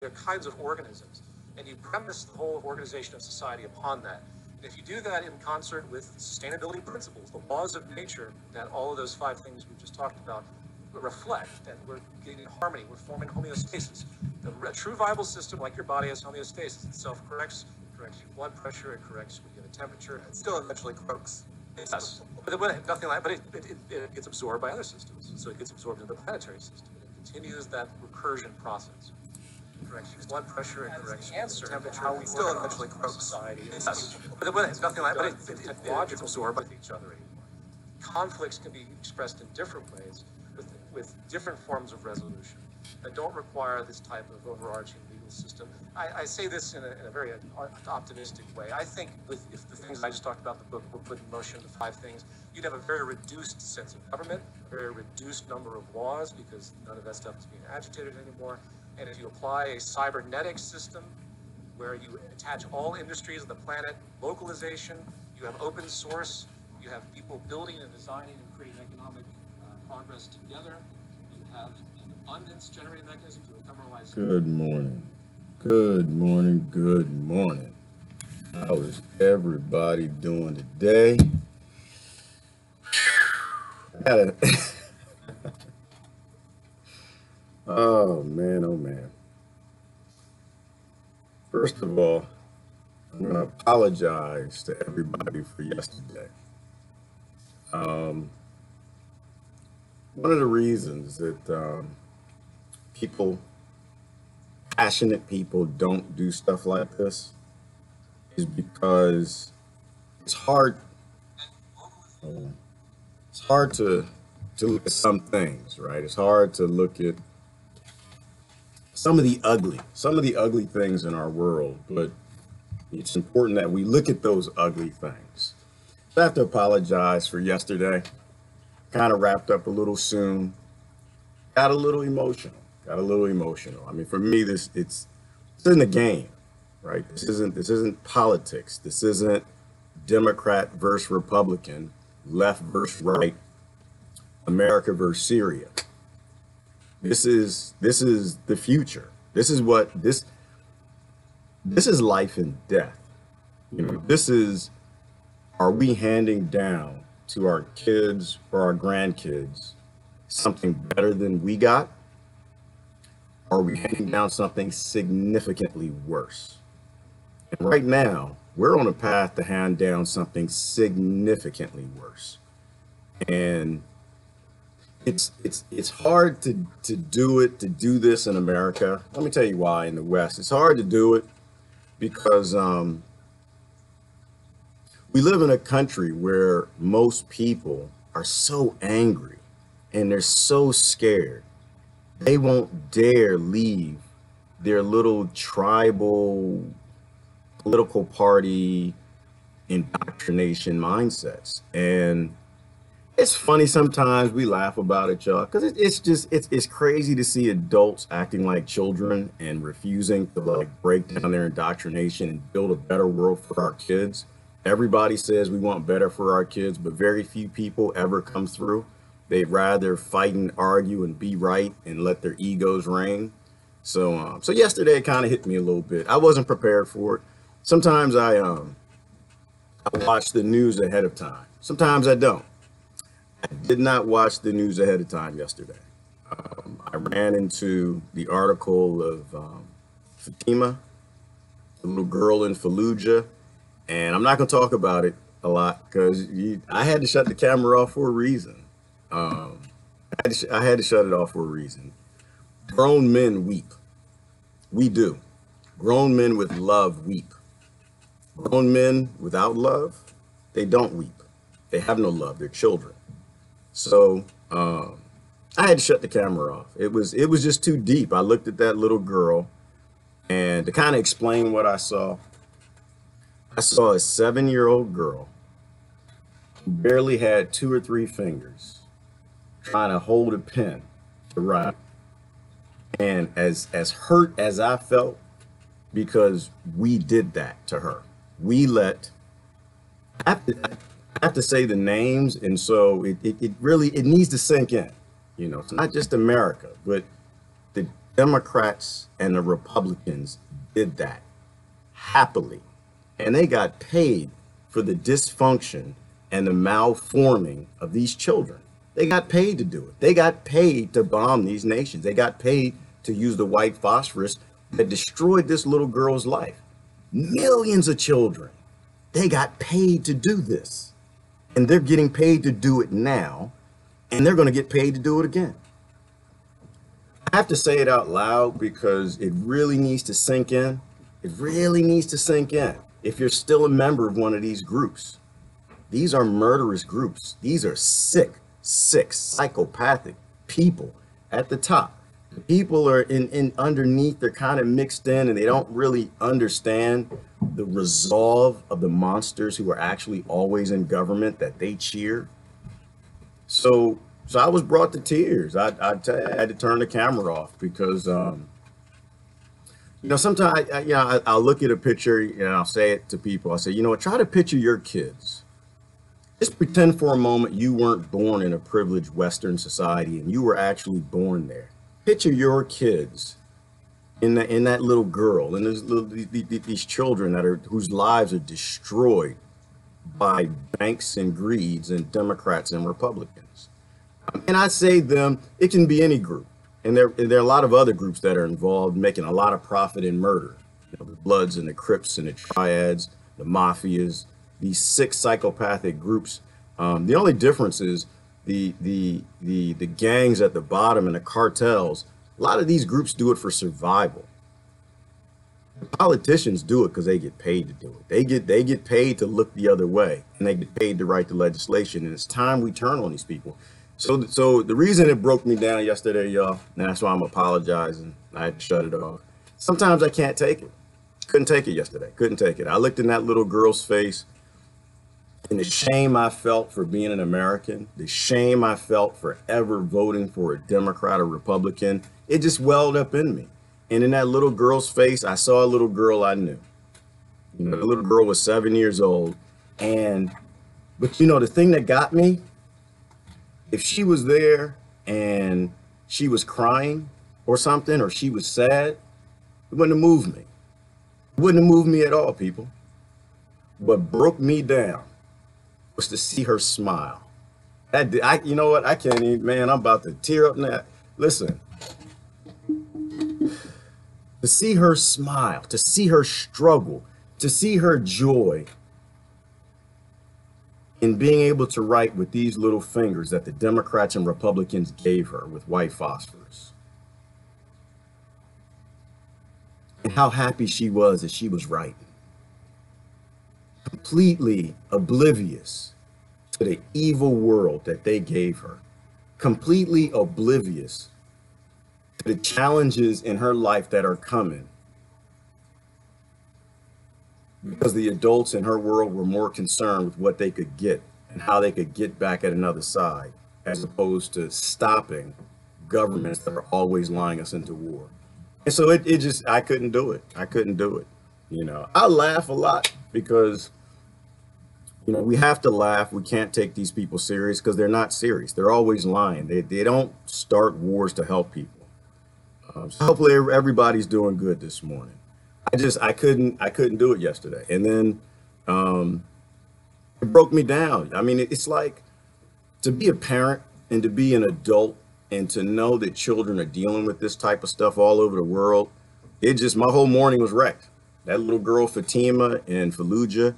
They're kinds of organisms, and you premise the whole organization of society upon that. And if you do that in concert with sustainability principles, the laws of nature that all of those 5 things we just talked about reflect, that we're getting harmony, we're forming homeostasis. A true viable system, like your body, has homeostasis. It self-corrects, it corrects your blood pressure, it corrects when you have a temperature. It still eventually croaks. Yes, but nothing like, but it gets absorbed by other systems. So it gets absorbed into the planetary system. It continues that recursion process. It corrects your blood pressure, it corrects your temperature. How we still eventually croak society. Yes, but nothing like, but it gets absorbed by each other anymore. Conflicts can be expressed in different ways with different forms of resolution that don't require this type of overarching legal system. I say this in a very optimistic way. I think if the things I just talked about in the book were put in motion, the 5 things, you'd have a very reduced sense of government, a very reduced number of laws, because none of that stuff is being agitated anymore. And if you apply a cybernetic system where you attach all industries of the planet, localization, you have open source, you have people building and designing and creating economic progress together, you have an abundance generating mechanism to ephemeralize. Good morning. Good morning. Good morning. How is everybody doing today? Oh man, oh man. First of all, I'm going to apologize to everybody for yesterday. One of the reasons that passionate people don't do stuff like this is because it's hard to look at some things, right? It's hard to look at some of the ugly things in our world, but it's important that we look at those ugly things. So I have to apologize for yesterday. Kind of wrapped up a little soon. Got a little emotional. I mean, for me, this isn't a game, right? This isn't politics. This isn't Democrat versus Republican, left versus right, America versus Syria. This is the future. This is life and death. You know, this is, are we handing down to our kids or our grandkids something better than we got? Or are we handing down something significantly worse? And right now, we're on a path to hand down something significantly worse. And it's hard to do this in America. Let me tell you why in the West. It's hard to do it because we live in a country where most people are so angry and they're so scared. They won't dare leave their little tribal political party indoctrination mindsets. And it's funny sometimes, we laugh about it, y'all, because it's crazy to see adults acting like children and refusing to like break down their indoctrination and build a better world for our kids. Everybody says we want better for our kids, but very few people ever come through. They'd rather fight and argue and be right and let their egos reign. So yesterday it kind of hit me a little bit. I wasn't prepared for it. Sometimes I watch the news ahead of time. Sometimes I don't. I did not watch the news ahead of time yesterday. I ran into the article of Fatima, the little girl in Fallujah, and I'm not going to talk about it a lot because I had to shut the camera off for a reason. I had to shut it off for a reason. Grown men weep. We do. Grown men with love weep. Grown men without love, they don't weep. They have no love. They're children. So I had to shut the camera off. It was just too deep. I looked at that little girl, and to kind of explain what I saw a 7-year-old girl who barely had 2 or 3 fingers trying to hold a pen to write. And as hurt as I felt, because we did that to her, we let, I have to say the names, and so it really needs to sink in. You know, it's not just America, but Democrats and the Republicans did that happily, and they got paid for the dysfunction and the malforming of these children. They got paid to do it. They got paid to bomb these nations. They got paid to use the white phosphorus that destroyed this little girl's life. Millions of children. They got paid to do this. And they're getting paid to do it now, and they're going to get paid to do it again. I have to say it out loud because it really needs to sink in. It really needs to sink in. If you're still a member of one of these groups, these are murderous groups. These are sick, psychopathic people at the top. The people are in underneath, they're kind of mixed in, and they don't really understand the resolve of the monsters who are actually always in government that they cheer. So I was brought to tears. I had to turn the camera off because, sometimes I'll look at a picture and I'll say it to people. I'll say, try to picture your kids. Just pretend for a moment you weren't born in a privileged Western society and you were actually born there. Picture your kids in that little girl and these children whose lives are destroyed by banks and greeds and Democrats and Republicans. And I say them, it can be any group. And there are a lot of other groups that are involved making a lot of profit in murder. The Bloods and the Crips and the Triads, the Mafias, these sick psychopathic groups. The only difference is the gangs at the bottom and the cartels. A lot of these groups do it for survival. Politicians do it because they get paid to do it. They get paid to look the other way, and they get paid to write the legislation. And it's time we turn on these people. So the reason it broke me down yesterday, y'all, and that's why I'm apologizing. I had to shut it off. Sometimes I can't take it. Couldn't take it yesterday. Couldn't take it. I looked in that little girl's face, and the shame I felt for being an American, the shame I felt for ever voting for a Democrat or Republican, it just welled up in me. And in that little girl's face, I saw a little girl I knew. The little girl was 7 years old. But the thing that got me, if she was there and she was crying or something, or she was sad, it wouldn't have moved me. It wouldn't have moved me at all, people. What broke me down was to see her smile. You know what? I can't even, man, I'm about to tear up now. Listen, to see her smile, to see her struggle, to see her joy in being able to write with these little fingers that the Democrats and Republicans gave her with white phosphorus. And how happy she was that she was writing. Completely oblivious to the evil world that they gave her. Completely oblivious to the challenges in her life that are coming. Because the adults in her world were more concerned with what they could get and how they could get back at another side, as opposed to stopping governments that are always lying us into war. And so it just, I couldn't do it. I couldn't do it. I laugh a lot because, we have to laugh. We can't take these people serious because they're not serious. They're always lying. They don't start wars to help people. So hopefully everybody's doing good this morning. I couldn't do it yesterday. And then it broke me down. I mean, it's like to be a parent and to be an adult and to know that children are dealing with this type of stuff all over the world. My whole morning was wrecked. That little girl, Fatima in Fallujah,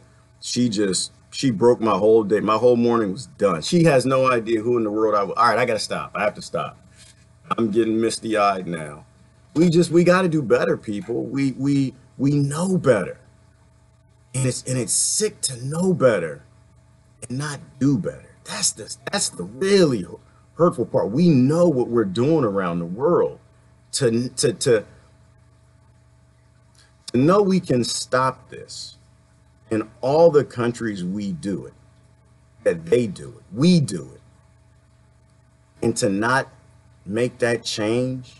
she broke my whole day. My whole morning was done. She has no idea who in the world I was. All right, I got to stop. I have to stop. I'm getting misty eyed now. We got to do better, people. We know better. And it's sick to know better and not do better. That's the really hurtful part. We know what we're doing around the world. To know we can stop this in all the countries we do it, that they do it, we do it. And to not make that change,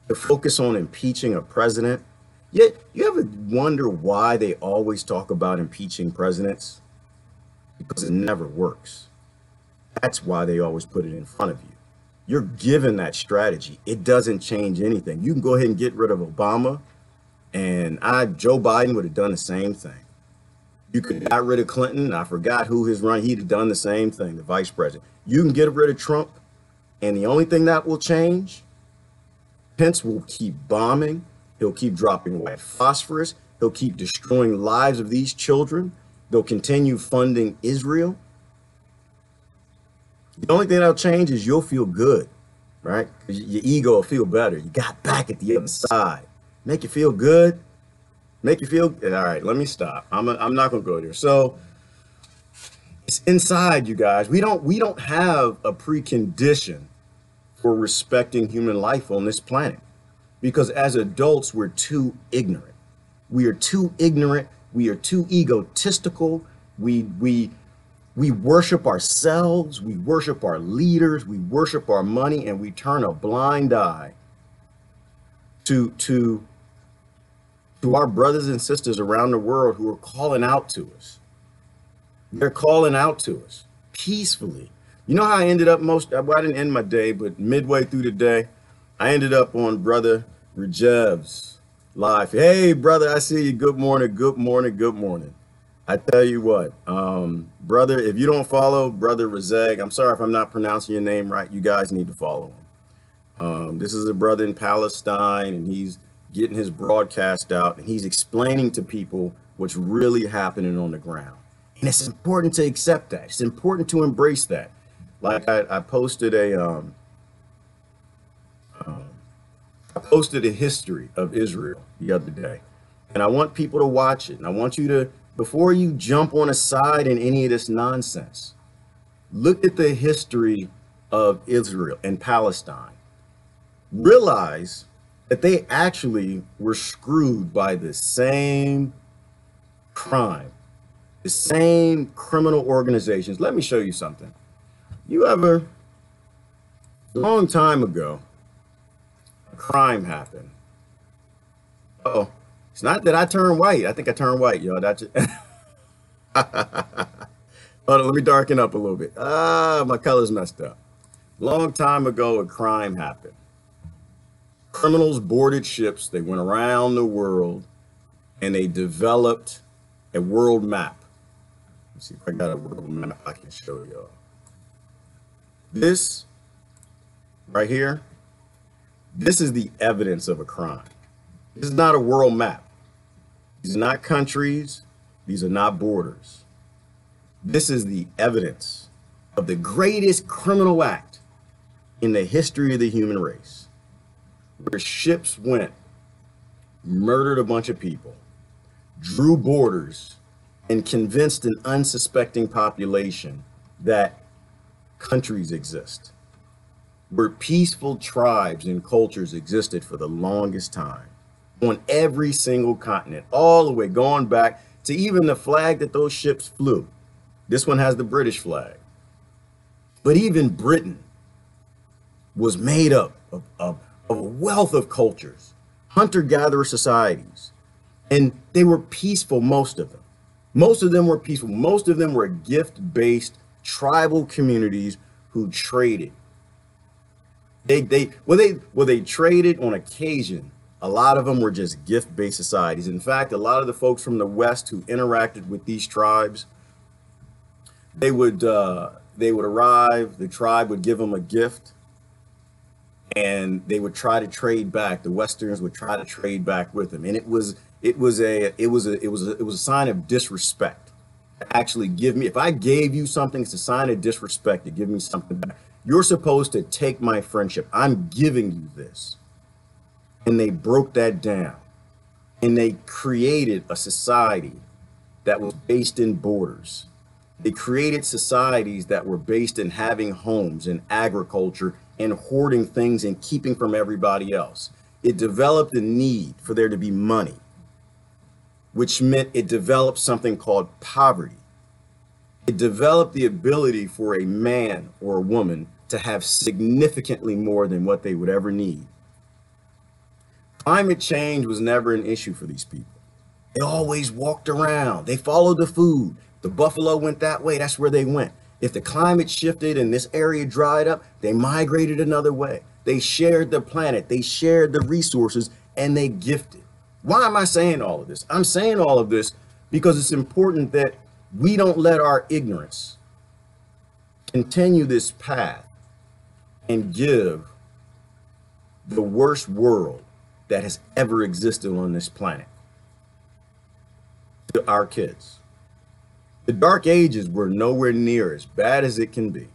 to focus on impeaching a president. Yet, you ever wonder why they always talk about impeaching presidents? Because it never works. That's why they always put it in front of you. You're given that strategy. It doesn't change anything. You can go ahead and get rid of Obama, and Joe Biden would have done the same thing. You could got rid of Clinton. I forgot who his run. He'd have done the same thing, the vice president. You can get rid of Trump, and the only thing that will change, Pence will keep bombing. He'll keep dropping white phosphorus. He'll keep destroying lives of these children. They'll continue funding Israel. The only thing that'll change is you'll feel good, right? Your ego will feel better. You got back at the other side. Make you feel good. Make you feel all right. Let me stop. I'm not gonna go there. So it's inside, you guys. We don't have a precondition for respecting human life on this planet, because as adults we're too ignorant. We are too ignorant. We are too egotistical. We worship ourselves. We worship our leaders. We worship our money, and we turn a blind eye to our brothers and sisters around the world who are calling out to us. They're calling out to us peacefully. You know how I ended up well, I didn't end my day, but midway through the day, I ended up on Brother Rejev's live. Hey, brother, I see you. Good morning, good morning, good morning. I tell you what, brother, if you don't follow Brother Rezeg, I'm sorry if I'm not pronouncing your name right. You guys need to follow him. This is a brother in Palestine, and he's getting his broadcast out, and he's explaining to people what's really happening on the ground. And it's important to accept that. It's important to embrace that. Like I posted a history of Israel the other day, and I want people to watch it. And I want you to, before you jump on a side in any of this nonsense, look at the history of Israel and Palestine. Realize that they actually were screwed by the same crime, the same criminal organizations. Let me show you something. A long time ago, a crime happened. Uh-oh. It's not that I turned white. I think I turned white, y'all. That's it. Hold on, let me darken up a little bit. My color's messed up. Long time ago, a crime happened. Criminals boarded ships. They went around the world, and they developed a world map. Let's see if I got a world map I can show y'all. This right here, this is the evidence of a crime. This is not a world map. These are not countries. These are not borders. This is the evidence of the greatest criminal act in the history of the human race, where ships went, murdered a bunch of people, drew borders, and convinced an unsuspecting population that countries exist, where peaceful tribes and cultures existed for the longest time on every single continent, all the way going back to even the flag that those ships flew. This one has the British flag. But even Britain was made up of a wealth of cultures, hunter-gatherer societies, and they were peaceful, most of them. Most of them were peaceful. Most of them were gift-based tribal communities who traded. They traded on occasion. A lot of them were just gift-based societies. In fact, a lot of the folks from the West who interacted with these tribes, they would arrive, the tribe would give them a gift, and they would try to trade back. The Westerns would try to trade back with them, and it was a sign of disrespect. Actually give me, if I gave you something, it's a sign of disrespect to give me something back. You're supposed to take my friendship. I'm giving you this. And they broke that down, and they created a society that was based in borders. They created societies that were based in having homes and agriculture and hoarding things and keeping from everybody else. It developed a need for there to be money, which meant it developed something called poverty. It developed the ability for a man or a woman to have significantly more than what they would ever need. Climate change was never an issue for these people. They always walked around. They followed the food. The buffalo went that way. That's where they went. If the climate shifted and this area dried up, they migrated another way. They shared the planet, they shared the resources, and they gifted. Why am I saying all of this? I'm saying all of this because it's important that we don't let our ignorance continue this path and give the worst world that has ever existed on this planet to our kids. The dark ages were nowhere near as bad as it can be.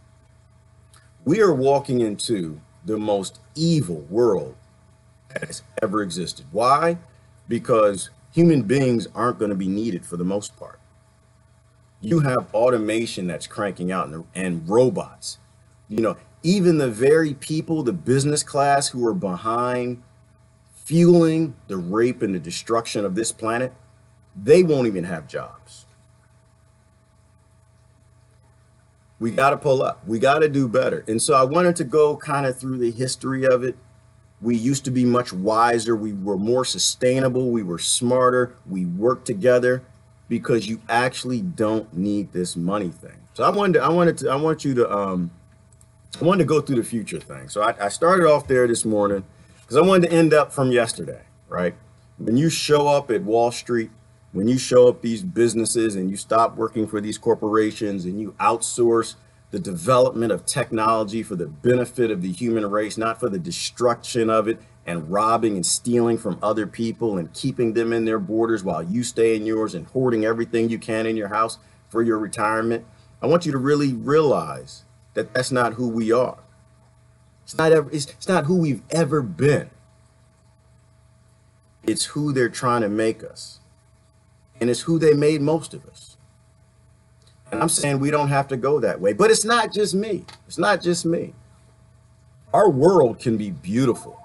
We are walking into the most evil world that has ever existed. Why? Because human beings aren't going to be needed for the most part. You have automation that's cranking out and robots. You know, even the very people, the business class who are behind fueling the rape and the destruction of this planet, they won't even have jobs. We got to pull up. We got to do better. And so I wanted to go kind of through the history of it. We used to be much wiser. We were more sustainable. We were smarter. We worked together because you actually don't need this money thing. So I wanted to go through the future thing. So I started off there this morning because I wanted to end up from yesterday, right? When you show up at Wall Street, when you show up these businesses and you stop working for these corporations and you outsource the development of technology for the benefit of the human race, not for the destruction of it and robbing and stealing from other people and keeping them in their borders while you stay in yours and hoarding everything you can in your house for your retirement. I want you to really realize that that's not who we are. It's not who we've ever been. It's who they're trying to make us. And it's who they made most of us. And I'm saying we don't have to go that way. But it's not just me. It's not just me. Our world can be beautiful.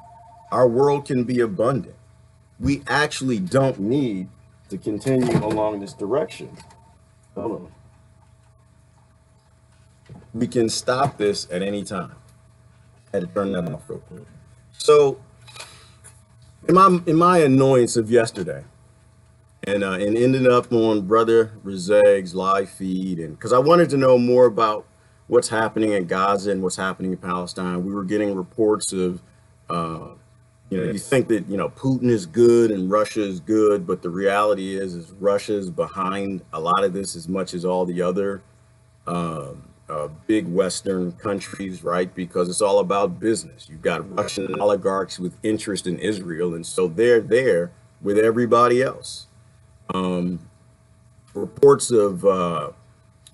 Our world can be abundant. We actually don't need to continue along this direction. Hold on. We can stop this at any time. I had to turn that off real quick. So in my annoyance of yesterday, and ended up on Brother Rezeg's live feed, and because I wanted to know more about what's happening in Gaza and what's happening in Palestine. We were getting reports of, you think that, Putin is good and Russia is good, but the reality is Russia's behind a lot of this as much as all the other big Western countries, right? Because it's all about business. You've got Russian oligarchs with interest in Israel, and so they're there with everybody else. Reports of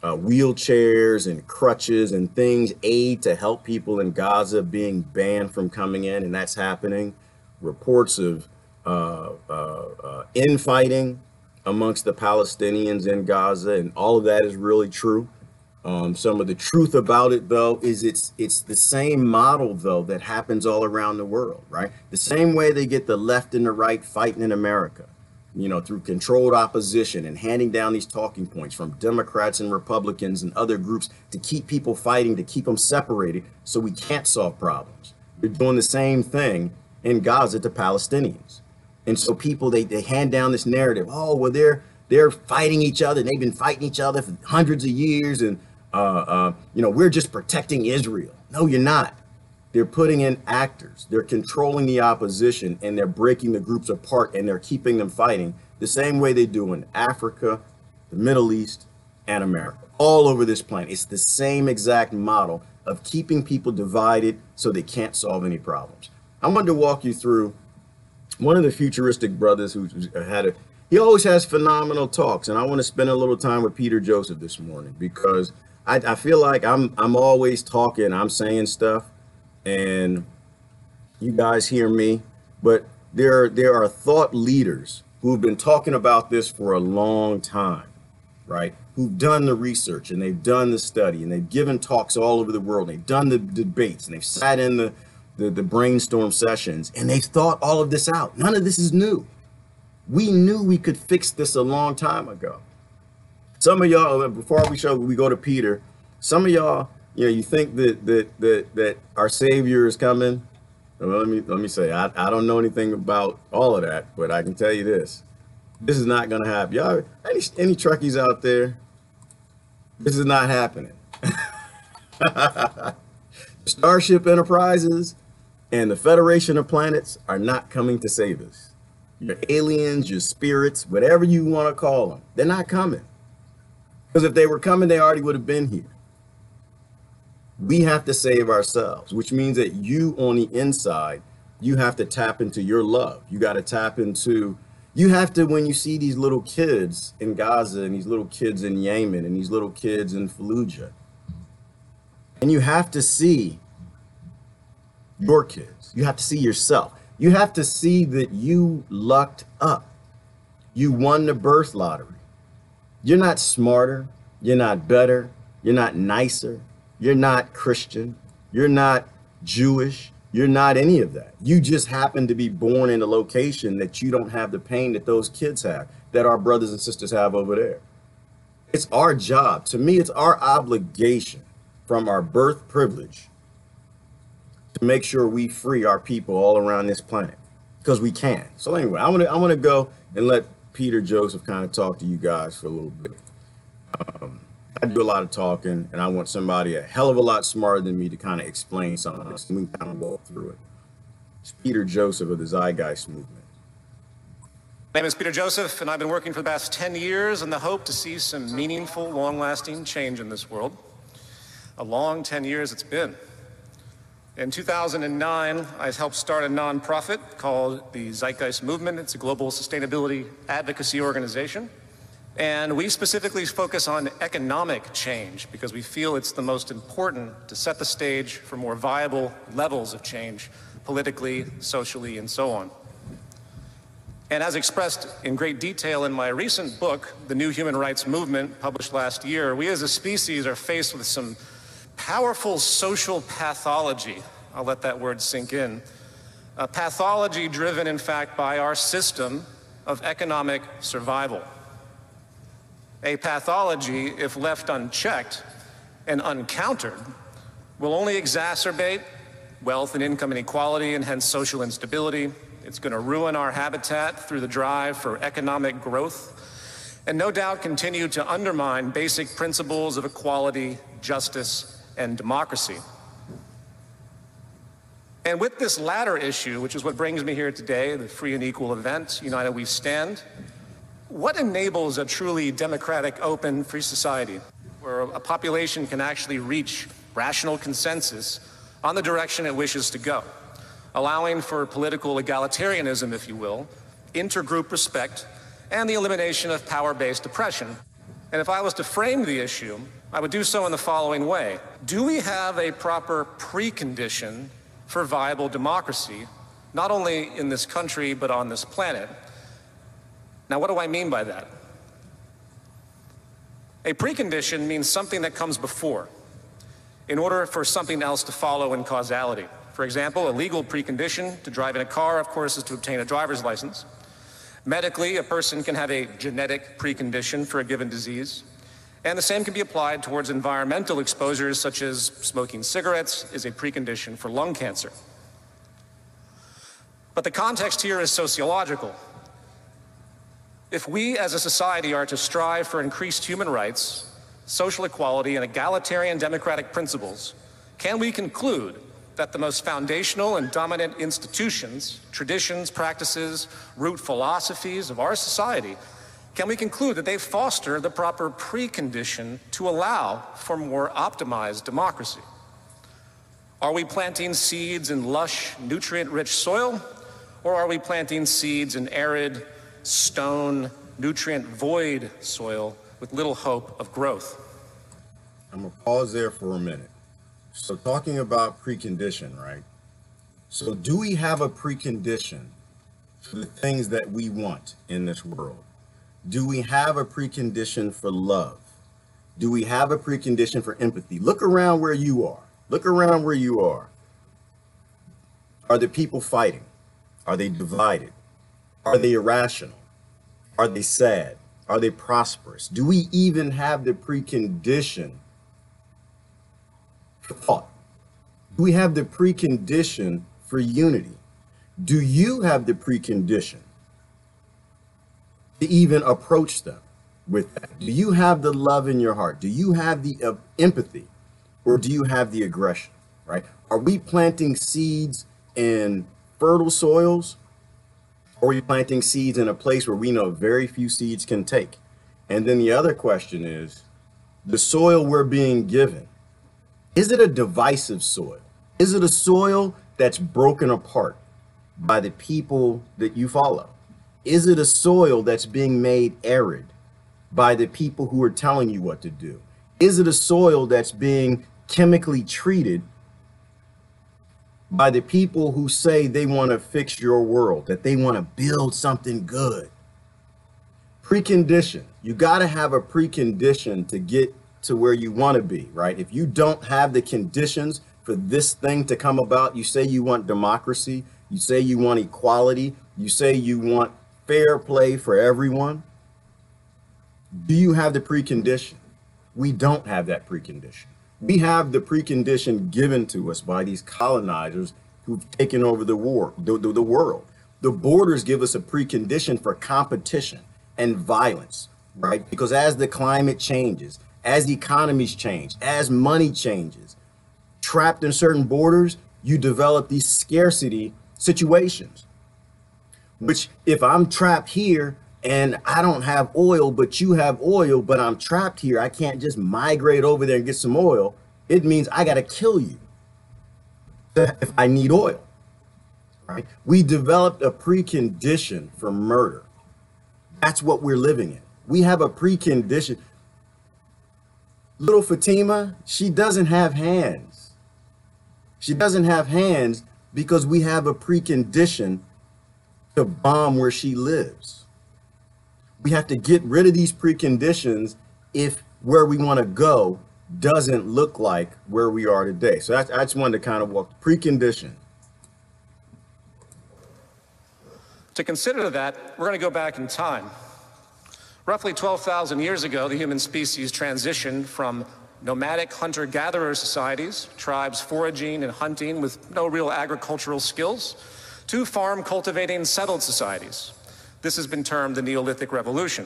wheelchairs and crutches and things, aid to help people in Gaza being banned from coming in, and that's happening. Reports of infighting amongst the Palestinians in Gaza, and all of that is really true. Some of the truth about it, though, is it's the same model, though, that happens all around the world, right? The same way they get the left and the right fighting in America, through controlled opposition and handing down these talking points from Democrats and Republicans and other groups to keep people fighting, to keep them separated so we can't solve problems. They're doing the same thing in Gaza to Palestinians. And so people, they hand down this narrative, oh, well, they're fighting each other. They've been fighting each other for hundreds of years. And, we're just protecting Israel. No, you're not. They're putting in actors. They're controlling the opposition, and they're breaking the groups apart, and they're keeping them fighting the same way they do in Africa, the Middle East, and America, all over this planet. It's the same exact model of keeping people divided so they can't solve any problems. I wanted to walk you through one of the futuristic brothers he always has phenomenal talks, and I want to spend a little time with Peter Joseph this morning because I feel like I'm always talking, I'm saying stuff, and you guys hear me, but there are thought leaders who've been talking about this for a long time, right? Who've done the research and they've done the study and they've given talks all over the world. And they've done the debates and they've sat in the brainstorm sessions and they've thought all of this out. None of this is new. We knew we could fix this a long time ago. Some of y'all, before we go to Peter, some of y'all, you think that our Savior is coming. Well, let me say, I don't know anything about all of that, but I can tell you this: this is not going to happen. Y'all, any truckies out there? This is not happening. Starship Enterprises and the Federation of Planets are not coming to save us. Your aliens, your spirits, whatever you want to call them, they're not coming. Because if they were coming, they already would have been here. We have to save ourselves, which means that you on the inside, you have to tap into your love. You got to tap into, you have to, when you see these little kids in Gaza and these little kids in Yemen and these little kids in Fallujah, and you have to see your kids. You have to see yourself. You have to see that you lucked up. You won the birth lottery. You're not smarter. You're not better. You're not nicer. You're not Christian. You're not Jewish. You're not any of that. You just happen to be born in a location that you don't have the pain that those kids have, that our brothers and sisters have over there. It's our job. To me, it's our obligation from our birth privilege to make sure we free our people all around this planet, because we can. So anyway, I want to go and let Peter Joseph kind of talk to you guys for a little bit. I do a lot of talking, and I want somebody a hell of a lot smarter than me to kind of explain some of this, and we can kind of walk through it. It's Peter Joseph of the Zeitgeist Movement. My name is Peter Joseph, and I've been working for the past 10 years in the hope to see some meaningful, long-lasting change in this world. A long 10 years it's been. In 2009, I helped start a nonprofit called the Zeitgeist Movement. It's a global sustainability advocacy organization. And we specifically focus on economic change because we feel it's the most important to set the stage for more viable levels of change politically, socially, and so on. And as expressed in great detail in my recent book, The New Human Rights Movement, published last year, we as a species are faced with some powerful social pathology. I'll let that word sink in. A pathology driven, in fact, by our system of economic survival. A pathology, if left unchecked and uncountered, will only exacerbate wealth and income inequality and hence social instability. It's going to ruin our habitat through the drive for economic growth, and no doubt continue to undermine basic principles of equality, justice, and democracy. And with this latter issue, which is what brings me here today, the free and equal event, United We Stand, what enables a truly democratic, open, free society where a population can actually reach rational consensus on the direction it wishes to go, allowing for political egalitarianism, if you will, intergroup respect, and the elimination of power-based oppression? And if I was to frame the issue, I would do so in the following way. Do we have a proper precondition for viable democracy, not only in this country, but on this planet? Now, what do I mean by that? A precondition means something that comes before, in order for something else to follow in causality. For example, a legal precondition to drive in a car, of course, is to obtain a driver's license. Medically, a person can have a genetic precondition for a given disease. And the same can be applied towards environmental exposures, such as smoking cigarettes is a precondition for lung cancer. But the context here is sociological. If we as a society are to strive for increased human rights, social equality, and egalitarian democratic principles, can we conclude that the most foundational and dominant institutions, traditions, practices, root philosophies of our society, can we conclude that they foster the proper precondition to allow for more optimized democracy? Are we planting seeds in lush, nutrient-rich soil, or are we planting seeds in arid, stone, nutrient-void soil with little hope of growth? I'm gonna pause there for a minute. So talking about precondition, right? So do we have a precondition for the things that we want in this world? Do we have a precondition for love? Do we have a precondition for empathy? Look around where you are. Look around where you are. Are the people fighting? Are they divided? Are they irrational? Are they sad? Are they prosperous? Do we even have the precondition for thought? Do we have the precondition for unity? Do you have the precondition to even approach them with that? Do you have the love in your heart? Do you have the empathy? or do you have the aggression, right? Are we planting seeds in fertile soils, or are we planting seeds in a place where we know very few seeds can take? And then the other question is, the soil we're being given, is it a divisive soil? Is it a soil that's broken apart by the people that you follow? Is it a soil that's being made arid by the people who are telling you what to do? Is it a soil that's being chemically treated by the people who say they want to fix your world, that they want to build something good? Precondition. You got to have a precondition to get to where you want to be, right? If you don't have the conditions for this thing to come about, you say you want democracy, you say you want equality, you say you want fair play for everyone. Do you have the precondition? We don't have that precondition. We have the precondition given to us by these colonizers who've taken over the world. The borders give us a precondition for competition and violence, right? Because as the climate changes, as economies change, as money changes, trapped in certain borders, you develop these scarcity situations, which if I'm trapped here and I don't have oil, but you have oil, but I'm trapped here, I can't just migrate over there and get some oil. It means I got to kill you if I need oil, right? We developed a precondition for murder. That's what we're living in. We have a precondition. Little Fatima, she doesn't have hands. She doesn't have hands because we have a precondition to bomb where she lives. We have to get rid of these preconditions if where we want to go doesn't look like where we are today. So I just wanted to kind of walk precondition. To consider that, we're going to go back in time. Roughly 12,000 years ago, the human species transitioned from nomadic hunter-gatherer societies, tribes foraging and hunting with no real agricultural skills, to farm-cultivating settled societies. This has been termed the Neolithic Revolution.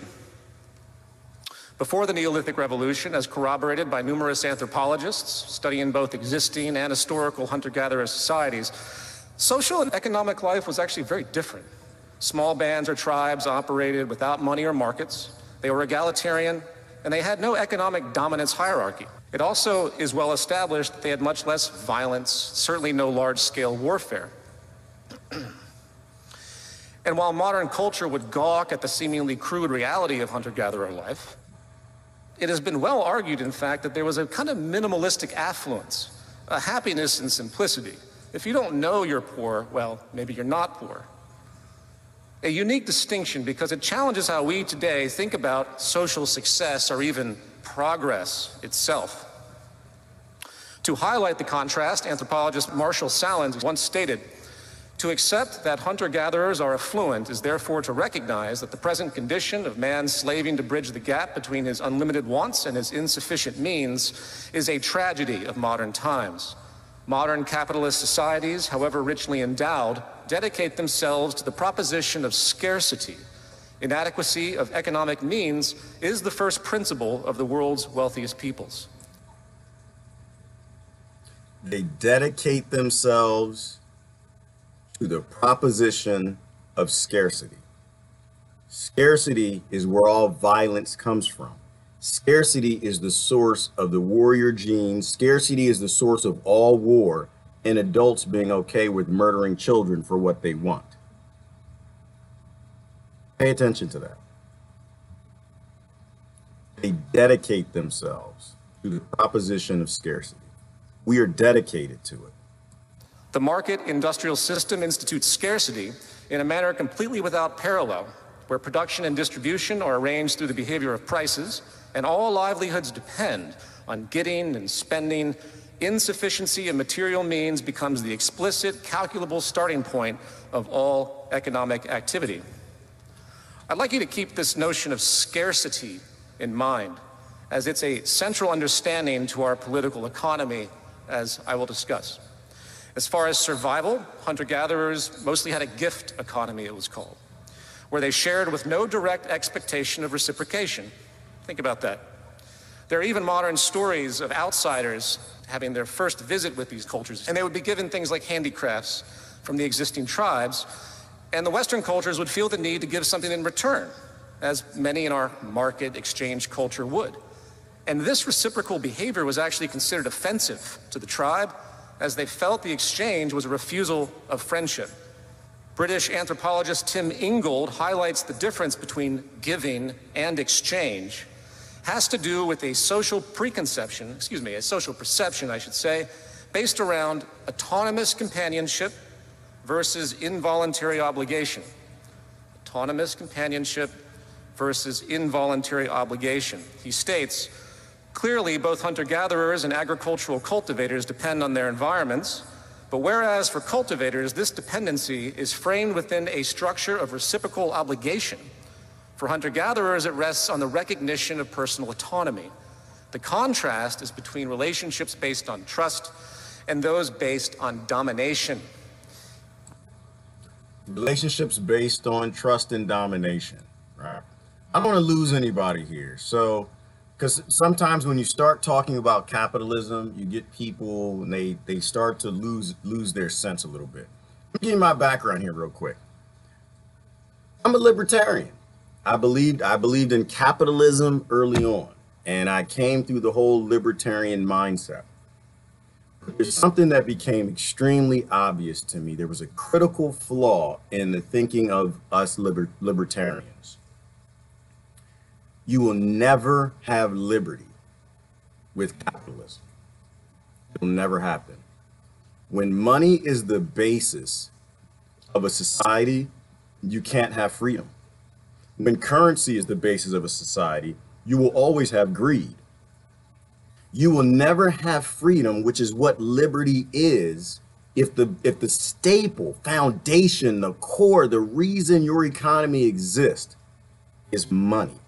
Before the Neolithic Revolution, as corroborated by numerous anthropologists studying both existing and historical hunter-gatherer societies, social and economic life was actually very different. Small bands or tribes operated without money or markets. They were egalitarian, and they had no economic dominance hierarchy. It also is well established that they had much less violence, certainly no large-scale warfare. And while modern culture would gawk at the seemingly crude reality of hunter-gatherer life, it has been well argued, in fact, that there was a kind of minimalistic affluence, a happiness in simplicity. If you don't know you're poor, well, maybe you're not poor. A unique distinction because it challenges how we today think about social success or even progress itself. To highlight the contrast, anthropologist Marshall Salins once stated, "To accept that hunter-gatherers are affluent is therefore to recognize that the present condition of man slaving to bridge the gap between his unlimited wants and his insufficient means is a tragedy of modern times. Modern capitalist societies, however richly endowed, dedicate themselves to the proposition of scarcity. Inadequacy of economic means is the first principle of the world's wealthiest peoples." They dedicate themselves to the proposition of scarcity. Scarcity is where all violence comes from. Scarcity is the source of the warrior gene. Scarcity is the source of all war and adults being okay with murdering children for what they want. Pay attention to that. They dedicate themselves to the proposition of scarcity. We are dedicated to it. The market industrial system institutes scarcity in a manner completely without parallel, where production and distribution are arranged through the behavior of prices, and all livelihoods depend on getting and spending. Insufficiency of material means becomes the explicit, calculable starting point of all economic activity. I'd like you to keep this notion of scarcity in mind, as it's a central understanding to our political economy, as I will discuss. As far as survival, hunter-gatherers mostly had a gift economy, it was called, where they shared with no direct expectation of reciprocation. Think about that. There are even modern stories of outsiders having their first visit with these cultures, and they would be given things like handicrafts from the existing tribes, and the Western cultures would feel the need to give something in return, as many in our market exchange culture would. And this reciprocal behavior was actually considered offensive to the tribe, as they felt the exchange was a refusal of friendship. British anthropologist Tim Ingold highlights the difference between giving and exchange has to do with a social perception, I should say, based around autonomous companionship versus involuntary obligation. Autonomous companionship versus involuntary obligation. He states, clearly both hunter-gatherers and agricultural cultivators depend on their environments, but whereas for cultivators, this dependency is framed within a structure of reciprocal obligation, for hunter-gatherers, it rests on the recognition of personal autonomy. The contrast is between relationships based on trust and those based on domination. Relationships based on trust and domination, right? I don't want to lose anybody here. So, because sometimes when you start talking about capitalism, you get people and they start to lose their sense a little bit. Let me give you my background here real quick. I'm a libertarian. I believed in capitalism early on, and I came through the whole libertarian mindset. There's something that became extremely obvious to me. There was a critical flaw in the thinking of us libertarians. You will never have liberty with capitalism. It will never happen. When money is the basis of a society, you can't have freedom. When currency is the basis of a society, you will always have greed. You will never have freedom, which is what liberty is, if the staple, foundation, the core, the reason your economy exists is money.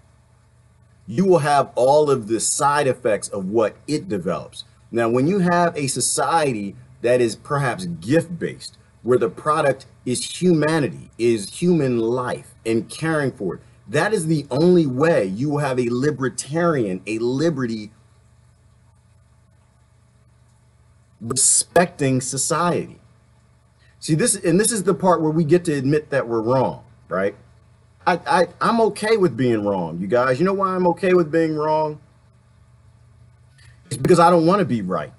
You will have all of the side effects of what it develops. Now, when you have a society that is perhaps gift-based, where the product is humanity, is human life and caring for it, that is the only way you will have a libertarian, a liberty respecting society. See, this is the part where we get to admit that we're wrong, right? I'm okay with being wrong, you guys. You know why I'm okay with being wrong? It's because I don't want to be right.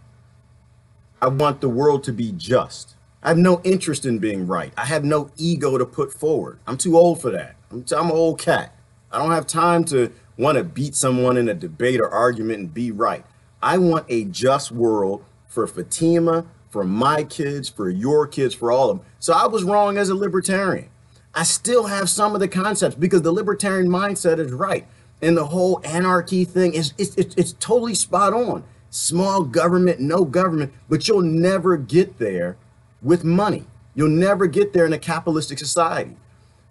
I want the world to be just. I have no interest in being right. I have no ego to put forward. I'm too old for that. I'm an old cat. I don't have time to want to beat someone in a debate or argument and be right. I want a just world for Fatima, for my kids, for your kids, for all of them. So I was wrong as a libertarian. I still have some of the concepts because the libertarian mindset is right. And the whole anarchy thing is it's totally spot on. Small government, no government, but you'll never get there with money. You'll never get there in a capitalistic society.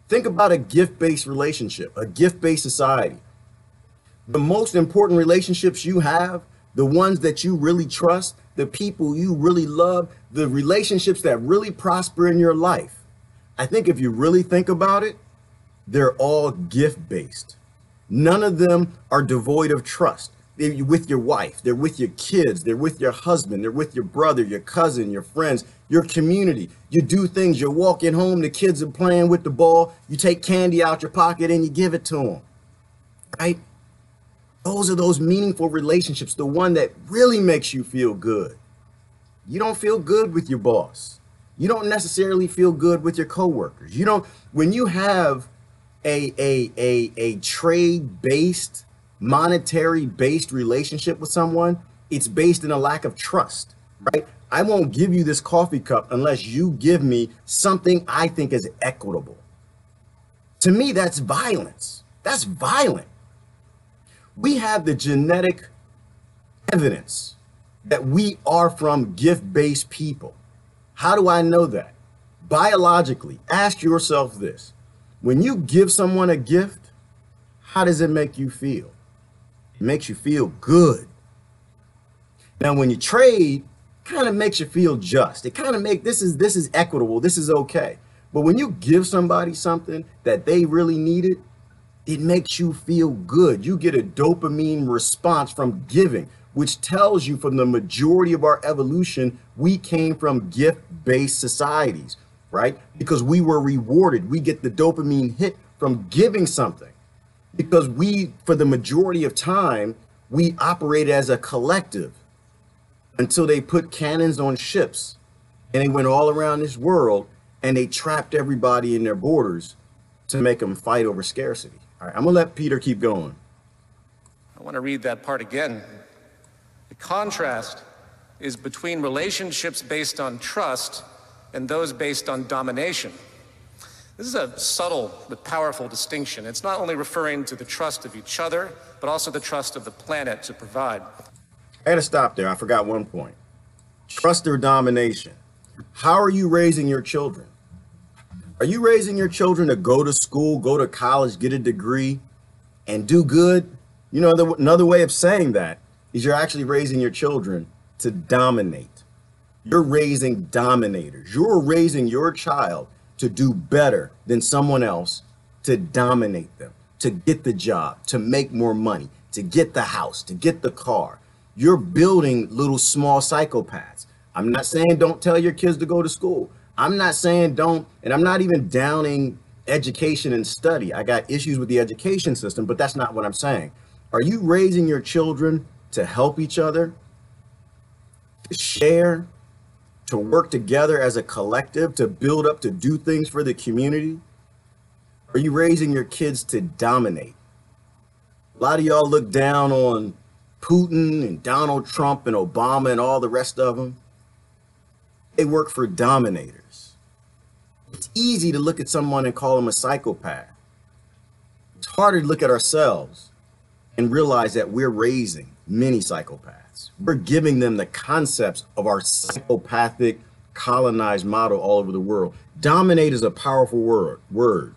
Think about a gift-based relationship, a gift-based society. The most important relationships you have, the ones that you really trust, the people you really love, the relationships that really prosper in your life. I think if you really think about it, they're all gift-based. None of them are devoid of trust. They're with your wife, they're with your kids, they're with your husband, they're with your brother, your cousin, your friends, your community. You do things, you're walking home, the kids are playing with the ball, you take candy out your pocket and you give it to them, right? Those are those meaningful relationships, the one that really makes you feel good. You don't feel good with your boss. You don't necessarily feel good with your coworkers. You don't, when you have a trade-based, monetary-based relationship with someone, it's based in a lack of trust, right? I won't give you this coffee cup unless you give me something I think is equitable. To me, that's violence. That's violent. We have the genetic evidence that we are from gift-based people. How do I know that? Biologically, ask yourself this. When you give someone a gift, how does it make you feel? It makes you feel good. Now, when you trade, it kind of makes you feel just. It kind of makes, this is equitable, this is okay. But when you give somebody something that they really needed, It makes you feel good. You get a dopamine response from giving, which tells you from the majority of our evolution, we came from gift-based societies, right? Because we were rewarded. We get the dopamine hit from giving something because we, for the majority of time, we operated as a collective until they put cannons on ships and they went all around this world and they trapped everybody in their borders to make them fight over scarcity. All right, I'm gonna let Peter keep going. I want to read that part again. The contrast is between relationships based on trust and those based on domination. This is a subtle but powerful distinction. It's not only referring to the trust of each other, but also the trust of the planet to provide. I had to stop there. I forgot one point. Trust or domination. How are you raising your children? Are you raising your children to go to school, go to college, get a degree, and do good? You know, another way of saying that is you're actually raising your children to dominate. You're raising dominators. You're raising your child to do better than someone else, to dominate them, to get the job, to make more money, to get the house, to get the car. You're building little small psychopaths. I'm not saying don't tell your kids to go to school. I'm not saying don't, and I'm not even downing education and study. I got issues with the education system, but that's not what I'm saying. Are you raising your children to help each other, to share, to work together as a collective, to build up, to do things for the community? Are you raising your kids to dominate? A lot of y'all look down on Putin and Donald Trump and Obama and all the rest of them. They work for dominators. It's easy to look at someone and call them a psychopath. It's harder to look at ourselves and realize that we're raising many psychopaths. We're giving them the concepts of our psychopathic colonized model all over the world. Dominate is a powerful word.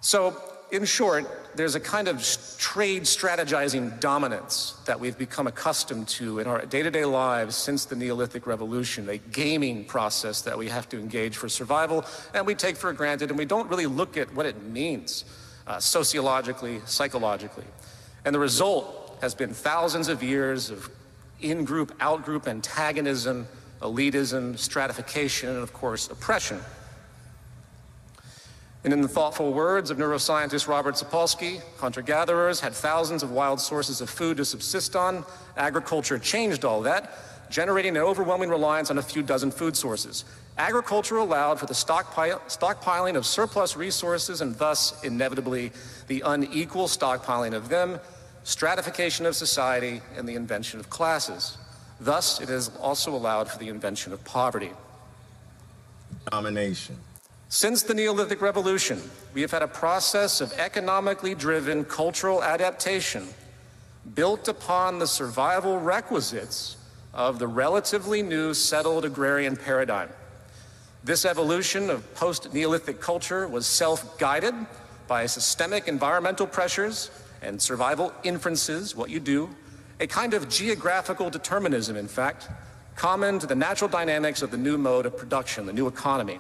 So, in short, there's a kind of trade strategizing dominance that we've become accustomed to in our day-to-day lives since the Neolithic Revolution, a gaming process that we have to engage for survival, and we take for granted, and we don't really look at what it means sociologically, psychologically. And the result has been thousands of years of in-group, out-group antagonism, elitism, stratification, and of course, oppression. And in the thoughtful words of neuroscientist Robert Sapolsky, hunter-gatherers had thousands of wild sources of food to subsist on. Agriculture changed all that, generating an overwhelming reliance on a few dozen food sources. Agriculture allowed for the stockpiling of surplus resources and thus, inevitably, the unequal stockpiling of them, stratification of society, and the invention of classes. Thus, it has also allowed for the invention of poverty. Domination. Since the Neolithic Revolution, we have had a process of economically driven cultural adaptation built upon the survival requisites of the relatively new settled agrarian paradigm. This evolution of post-Neolithic culture was self-guided by systemic environmental pressures and survival inferences, what you do, a kind of geographical determinism, in fact, common to the natural dynamics of the new mode of production, the new economy.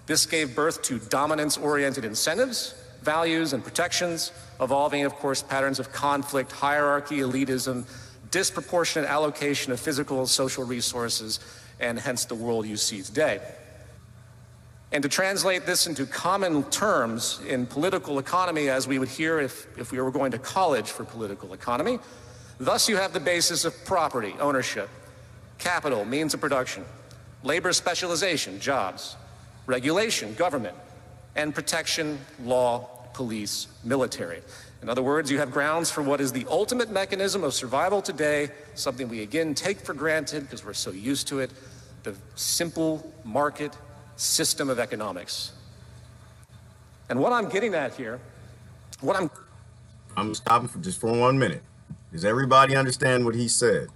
This gave birth to dominance-oriented incentives, values, and protections, evolving, of course, patterns of conflict, hierarchy, elitism, disproportionate allocation of physical and social resources, and hence the world you see today. And to translate this into common terms in political economy, as we would hear if we were going to college for political economy, thus you have the basis of property, ownership, capital, means of production, labor specialization, jobs, regulation, government, and protection, law, police, military. In other words, you have grounds for what is the ultimate mechanism of survival today, something we again take for granted because we're so used to it, the simple market system of economics. And what I'm getting at here, I'm stopping for 1 minute. Does everybody understand what he said?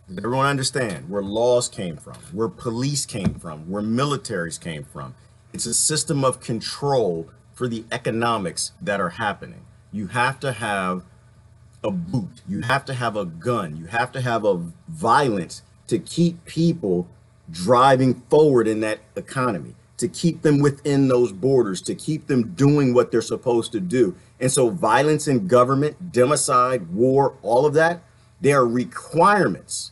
Does everyone understand where laws came from, where police came from, where militaries came from? It's a system of control for the economics that are happening. You have to have a boot. You have to have a gun. You have to have a violence to keep people driving forward in that economy. to keep them within those borders, to keep them doing what they're supposed to do. And so violence in government, democide, war, all of that, they are requirements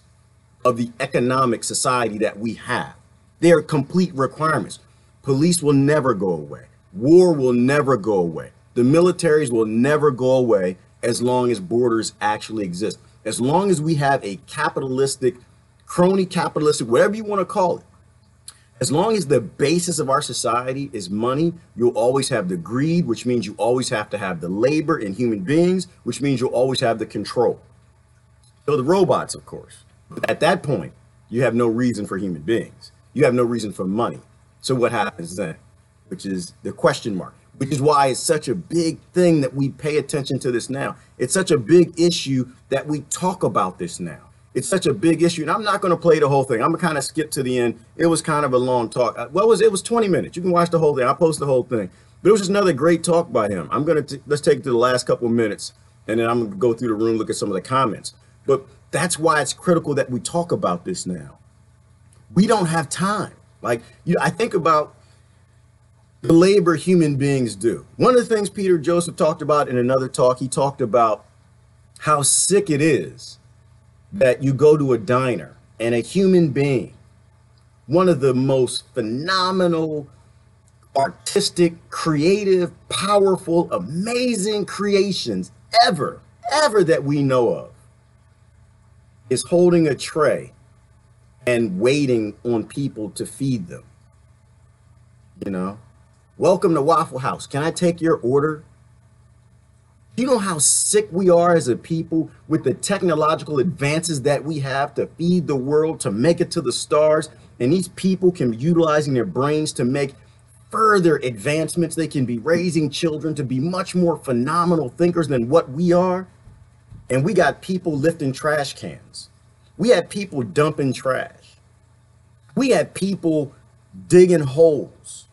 of the economic society that we have. They are complete requirements. Police will never go away. War will never go away. The militaries will never go away as long as borders actually exist. As long as we have a capitalistic, crony capitalistic, whatever you want to call it, as long as the basis of our society is money, you'll always have the greed, which means you always have to have the labor in human beings, which means you'll always have the control. So the robots, of course. But at that point, you have no reason for human beings. You have no reason for money. So what happens then? Which is the question mark, which is why it's such a big thing that we pay attention to this now. It's such a big issue that we talk about this now. It's such a big issue, and I'm not going to play the whole thing. I'm going to kind of skip to the end. It was kind of a long talk. Well, it was 20 minutes. You can watch the whole thing. I'll post the whole thing. But it was just another great talk by him. Let's take it to the last couple of minutes, and then I'm going to go through the room, look at some of the comments. But that's why it's critical that we talk about this now. We don't have time. Like, I think about the labor human beings do. One of the things Peter Joseph talked about in another talk, he talked about how sick it is that you go to a diner and a human being, one of the most phenomenal, artistic, creative, powerful, amazing creations ever that we know of, is holding a tray and waiting on people to feed them. You know, welcome to Waffle House. Can I take your order? Do you know how sick we are as a people with the technological advances that we have to feed the world, to make it to the stars? And these people can be utilizing their brains to make further advancements. They can be raising children to be much more phenomenal thinkers than what we are. And we got people lifting trash cans. We had people dumping trash. We had people digging holes.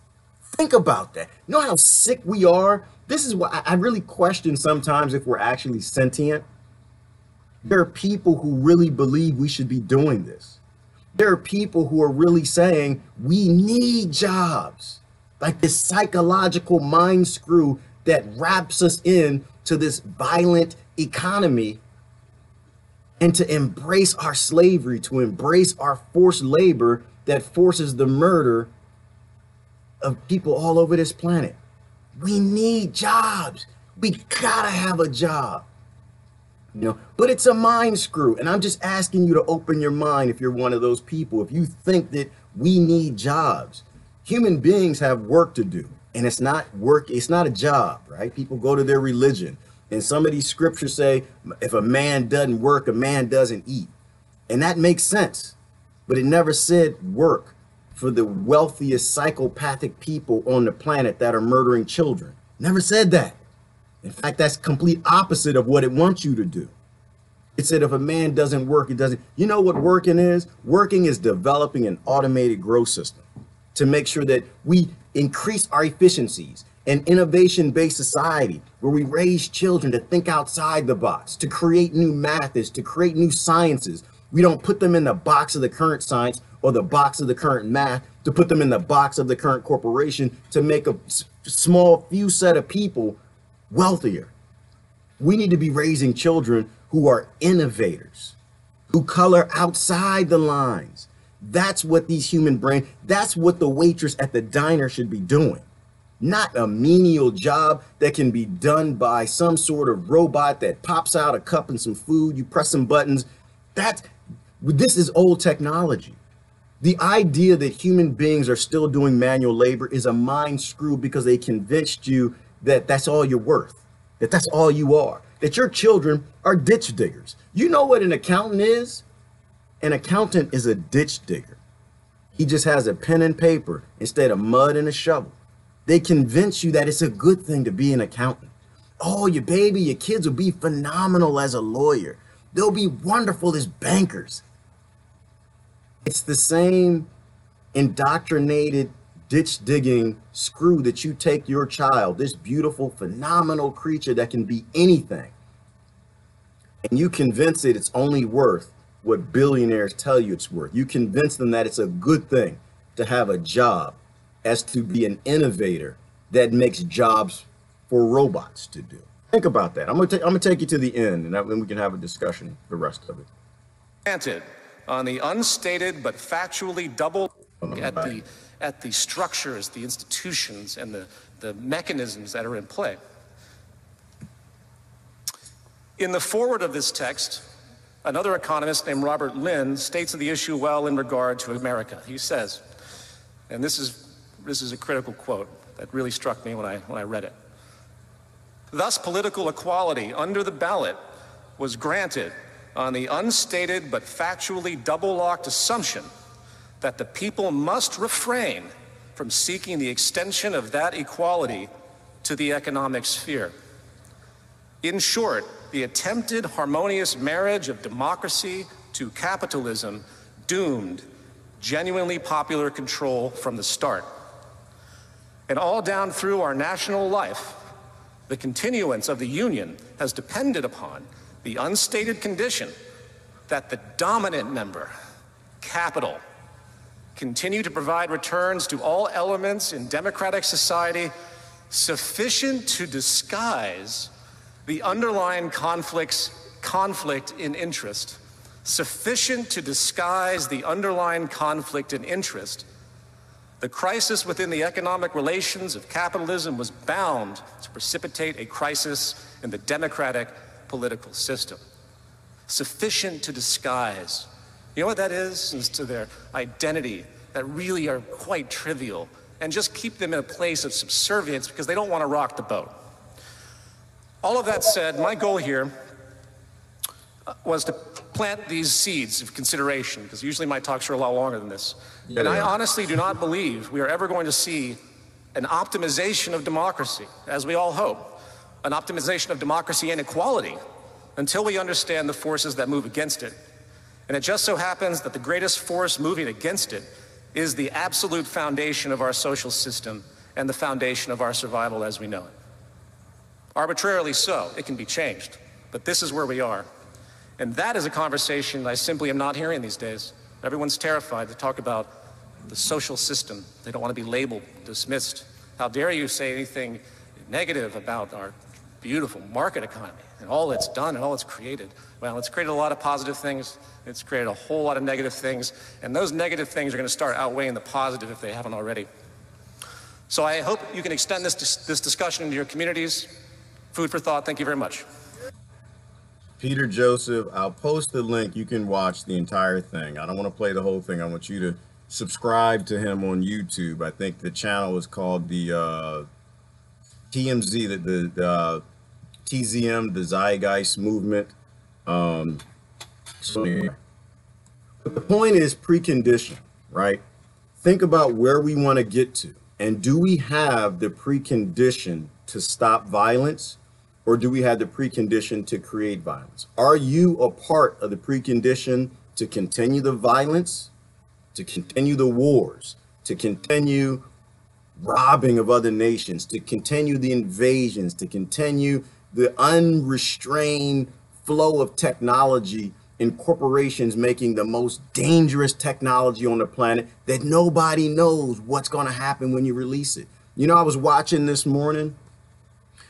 Think about that. You know how sick we are? This is why I really question sometimes if we're actually sentient. There are people who really believe we should be doing this. There are people who are really saying we need jobs. Like this psychological mind screw that wraps us in to this violent economy, and to embrace our slavery, to embrace our forced labor that forces the murder of people all over this planet. We need jobs. We gotta have a job, you know, but it's a mind screw. And I'm just asking you to open your mind if you're one of those people. If you think that we need jobs, human beings have work to do, and it's not work. It's not a job, right? People go to their religion, and some of these scriptures say, if a man doesn't work, a man doesn't eat. And that makes sense, but it never said work for the wealthiest psychopathic people on the planet that are murdering children. Never said that. In fact, that's complete opposite of what it wants you to do. It said if a man doesn't work, it doesn't. You know what working is? Working is developing an automated growth system to make sure that we increase our efficiencies, an innovation-based society where we raise children to think outside the box, to create new methods, to create new sciences. We don't put them in the box of the current science or the box of the current math, to put them in the box of the current corporation to make a small few set of people wealthier. We need to be raising children who are innovators, who color outside the lines. That's what these human brains, that's what the waitress at the diner should be doing. Not a menial job that can be done by some sort of robot that pops out a cup and some food, you press some buttons. This is old technology. The idea that human beings are still doing manual labor is a mind screw because they convinced you that that's all you're worth, that that's all you are, that your children are ditch diggers. You know what an accountant is? An accountant is a ditch digger. He just has a pen and paper instead of mud and a shovel. They convince you that it's a good thing to be an accountant. Oh, your kids will be phenomenal as a lawyer. They'll be wonderful as bankers. It's the same indoctrinated ditch digging screw that you take your child, this beautiful, phenomenal creature that can be anything, and you convince it it's only worth what billionaires tell you it's worth. You convince them that it's a good thing to have a job as to be an innovator that makes jobs for robots to do. Think about that. I'm gonna take you to the end, and then we can have a discussion, the rest of it. Granted, on the unstated but factually double at the structures, the institutions, and the mechanisms that are in play. In the foreword of this text, another economist named Robert Lynn states the issue well in regard to America. He says, and this is a critical quote that really struck me when I read it. Thus, political equality under the ballot was granted on the unstated but factually double-locked assumption that the people must refrain from seeking the extension of that equality to the economic sphere. In short, the attempted harmonious marriage of democracy to capitalism doomed genuinely popular control from the start. And all down through our national life, the continuance of the Union has depended upon the unstated condition that the dominant member, capital, continue to provide returns to all elements in democratic society sufficient to disguise the underlying conflict in interest, sufficient to disguise the underlying conflict in interest. The crisis within the economic relations of capitalism was bound to precipitate a crisis in the democratic political system. Sufficient to disguise. You know what that is? Is to their identity that really are quite trivial and just keep them in a place of subservience because they don't want to rock the boat. All of that said, my goal here was to plant these seeds of consideration, because usually my talks are a lot longer than this. Yeah, and I honestly do not believe we are ever going to see an optimization of democracy, as we all hope, an optimization of democracy and equality, until we understand the forces that move against it. And it just so happens that the greatest force moving against it is the absolute foundation of our social system and the foundation of our survival as we know it. Arbitrarily so, it can be changed, but this is where we are. And that is a conversation I simply am not hearing these days. Everyone's terrified to talk about the social system. They don't want to be labeled, dismissed. How dare you say anything negative about our beautiful market economy and all it's done and all it's created. Well, it's created a lot of positive things. It's created a whole lot of negative things. And those negative things are going to start outweighing the positive if they haven't already. So I hope you can extend this discussion into your communities. Food for thought. Thank you very much. Peter Joseph, I'll post the link. You can watch the entire thing. I don't want to play the whole thing. I want you to subscribe to him on YouTube. I think the channel is called the TMZ, the TZM, the Zeitgeist Movement. But the point is precondition, right? Think about where we want to get to. And do we have the precondition to stop violence? Or do we have the precondition to create violence? Are you a part of the precondition to continue the violence, to continue the wars, to continue robbing of other nations, to continue the invasions, to continue the unrestrained flow of technology in corporations making the most dangerous technology on the planet that nobody knows what's going to happen when you release it? You know, I was watching this morning,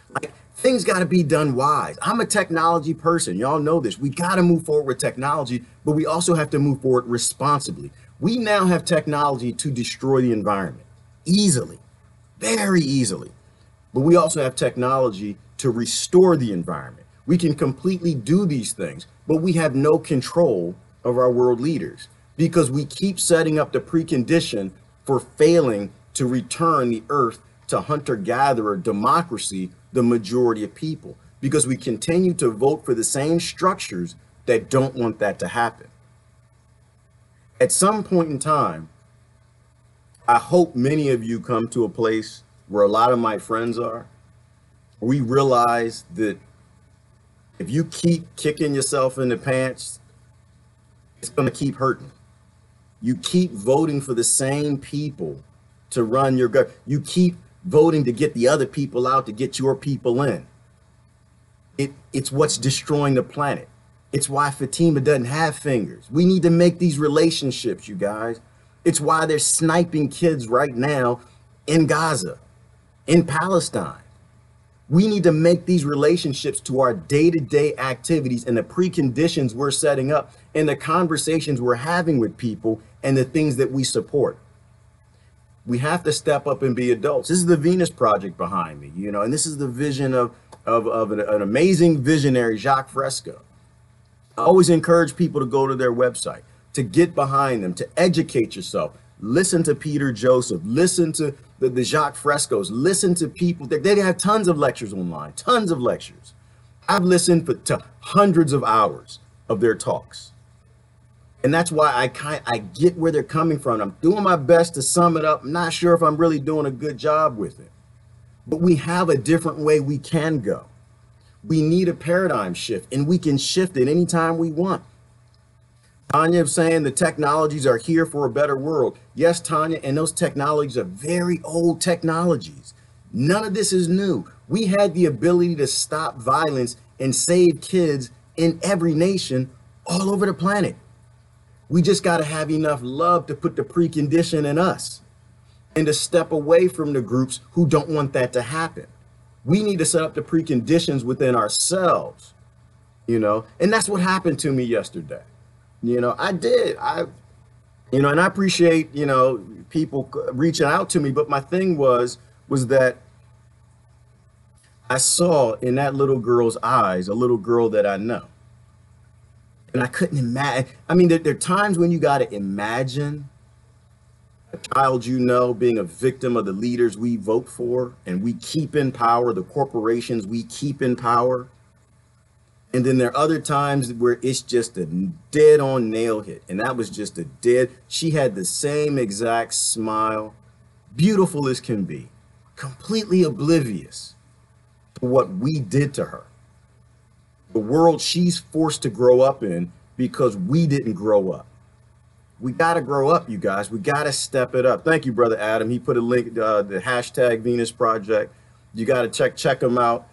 like, things got to be done wise. I'm a technology person. Y'all know this. We got to move forward with technology, but we also have to move forward responsibly. We now have technology to destroy the environment easily, very easily. But we also have technology to restore the environment. We can completely do these things, but we have no control of our world leaders because we keep setting up the precondition for failing to return the earth to hunter-gatherer democracy, the majority of people, because we continue to vote for the same structures that don't want that to happen. At some point in time, I hope many of you come to a place where a lot of my friends are. We realize that if you keep kicking yourself in the pants, it's going to keep hurting. You keep voting for the same people to run your government. You keep voting to get the other people out, to get your people in. It's what's destroying the planet. It's why Fatima doesn't have fingers. We need to make these relationships, you guys. It's why they're sniping kids right now in Gaza, in Palestine. We need to make these relationships to our day-to-day activities and the preconditions we're setting up and the conversations we're having with people and the things that we support. We have to step up and be adults. This is the Venus Project behind me, you know, and this is the vision of an amazing visionary, Jacques Fresco. I always encourage people to go to their website, to get behind them, to educate yourself. Listen to Peter Joseph, listen to the Jacques Frescos, listen to people. They have tons of lectures online, tons of lectures. I've listened to hundreds of hours of their talks. And that's why I get where they're coming from. I'm doing my best to sum it up. I'm not sure if I'm really doing a good job with it. But we have a different way we can go. We need a paradigm shift, and we can shift it anytime we want. Tanya is saying the technologies are here for a better world. Yes, Tanya, and those technologies are very old technologies. None of this is new. We had the ability to stop violence and save kids in every nation all over the planet. We just got to have enough love to put the precondition in us and to step away from the groups who don't want that to happen. We need to set up the preconditions within ourselves, you know, and that's what happened to me yesterday. You know, I did. And I appreciate, you know, people reaching out to me. But my thing was that I saw in that little girl's eyes, a little girl that I know. And I couldn't imagine. I mean, there are times when you got to imagine a child, you know, being a victim of the leaders we vote for and we keep in power, the corporations we keep in power. And then there are other times where it's just a dead on nail hit. And that was just a dead. She had the same exact smile, beautiful as can be, completely oblivious to what we did to her. The world she's forced to grow up in because we didn't grow up. We got to grow up, you guys. We got to step it up. Thank you, Brother Adam. He put a link, the hashtag Venus Project. You got to check them out.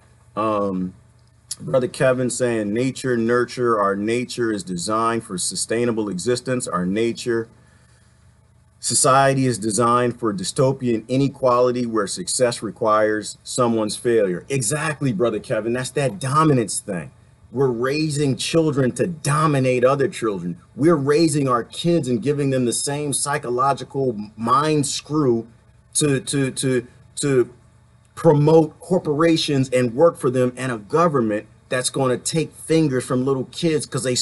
Brother Kevin saying nature, nurture. Our nature is designed for sustainable existence. Our nature, society is designed for dystopian inequality where success requires someone's failure. Exactly, Brother Kevin. That's that dominance thing. We're raising children to dominate other children. We're raising our kids and giving them the same psychological mind screw to promote corporations and work for them and a government that's going to take fingers from little kids because they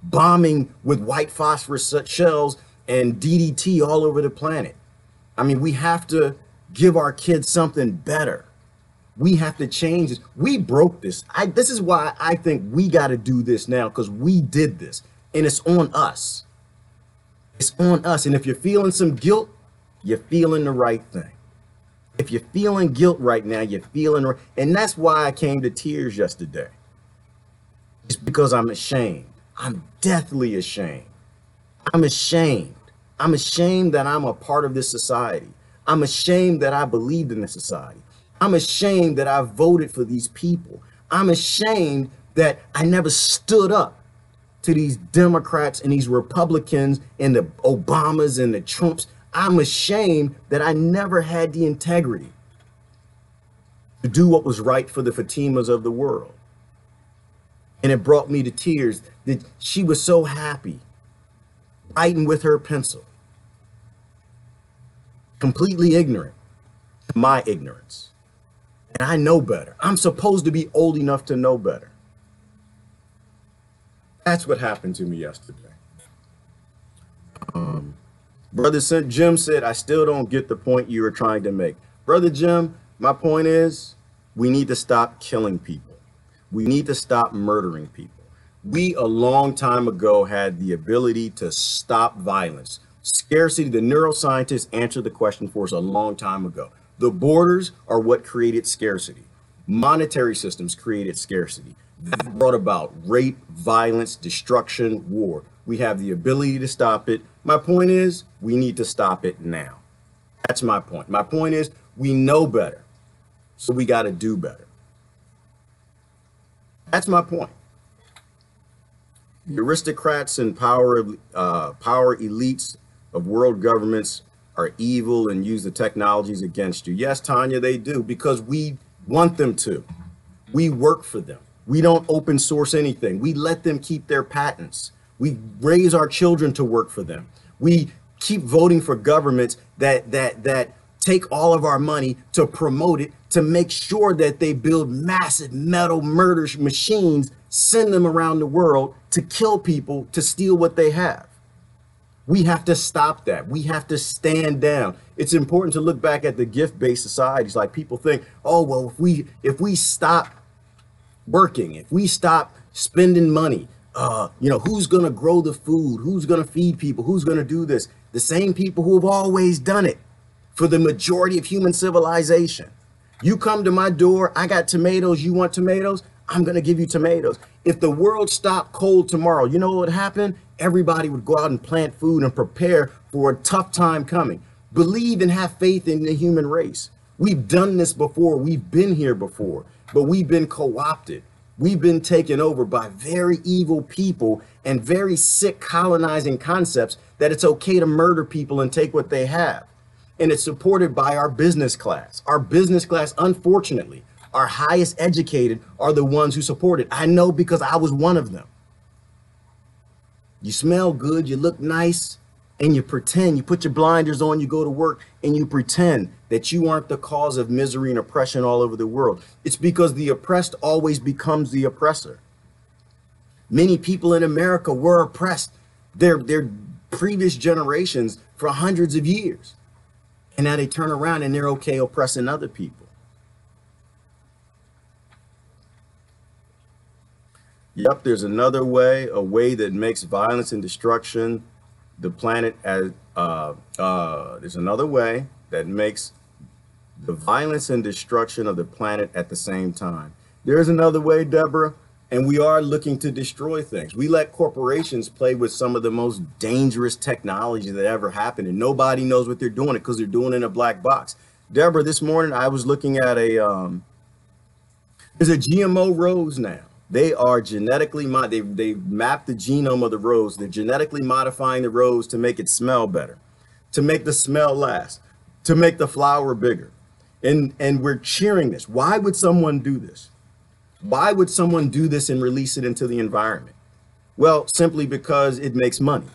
bombing with white phosphorus shells and DDT all over the planet. I mean, we have to give our kids something better. We have to change this. We broke this. This is why I think we got to do this now, because we did this and it's on us. It's on us. And if you're feeling some guilt, you're feeling the right thing. If you're feeling guilt right now, you're feeling right. And that's why I came to tears yesterday. It's because I'm ashamed. I'm deathly ashamed. I'm ashamed. I'm ashamed that I'm a part of this society. I'm ashamed that I believed in this society. I'm ashamed that I voted for these people. I'm ashamed that I never stood up to these Democrats and these Republicans and the Obamas and the Trumps. I'm ashamed that I never had the integrity to do what was right for the Fatimas of the world. And it brought me to tears that she was so happy, writing with her pencil, completely ignorant to my ignorance. And I know better. I'm supposed to be old enough to know better. That's what happened to me yesterday. Brother Jim said, I still don't get the point you were trying to make. Brother Jim, my point is we need to stop killing people. We need to stop murdering people. We, a long time ago, had the ability to stop violence. Scarcity, the neuroscientists answered the question for us a long time ago. The borders are what created scarcity. Monetary systems created scarcity. That brought about rape, violence, destruction, war. We have the ability to stop it. My point is, we need to stop it now. That's my point. My point is, we know better, so we got to do better. That's my point. The aristocrats and power elites of world governments are evil and use the technologies against you. Yes, Tanya, they do, because we want them to. We work for them. We don't open source anything. We let them keep their patents. We raise our children to work for them. We keep voting for governments that take all of our money to promote it, to make sure that they build massive metal murder machines, send them around the world to kill people, to steal what they have. We have to stop that. We have to stand down. It's important to look back at the gift-based societies. Like, people think, oh, well, if we stop working, if we stop spending money, who's going to grow the food? Who's going to feed people? Who's going to do this? The same people who have always done it for the majority of human civilization. You come to my door, I got tomatoes, you want tomatoes? I'm going to give you tomatoes. If the world stopped cold tomorrow, you know what would happen? Everybody would go out and plant food and prepare for a tough time coming. Believe and have faith in the human race. We've done this before. We've been here before, but we've been co-opted. We've been taken over by very evil people and very sick colonizing concepts that it's okay to murder people and take what they have. And it's supported by our business class. Our business class, unfortunately, our highest educated are the ones who support it. I know, because I was one of them. You smell good, you look nice, and you pretend, you put your blinders on, you go to work, and you pretend that you aren't the cause of misery and oppression all over the world. It's because the oppressed always becomes the oppressor. Many people in America were oppressed, their previous generations, for hundreds of years. And now they turn around and they're okay oppressing other people. Yep, there's another way, a way that makes violence and destruction the planet as there's another way that makes the violence and destruction of the planet at the same time. There's another way, Deborah, and we are looking to destroy things. We let corporations play with some of the most dangerous technology that ever happened, and nobody knows what they're doing it because they're doing it in a black box. Deborah, this morning I was looking at there's a GMO rose now. They are genetically they mapped the genome of the rose. They're genetically modifying the rose to make it smell better, to make the smell last, to make the flower bigger. And we're cheering this. Why would someone do this? Why would someone do this and release it into the environment? Well, simply because it makes money.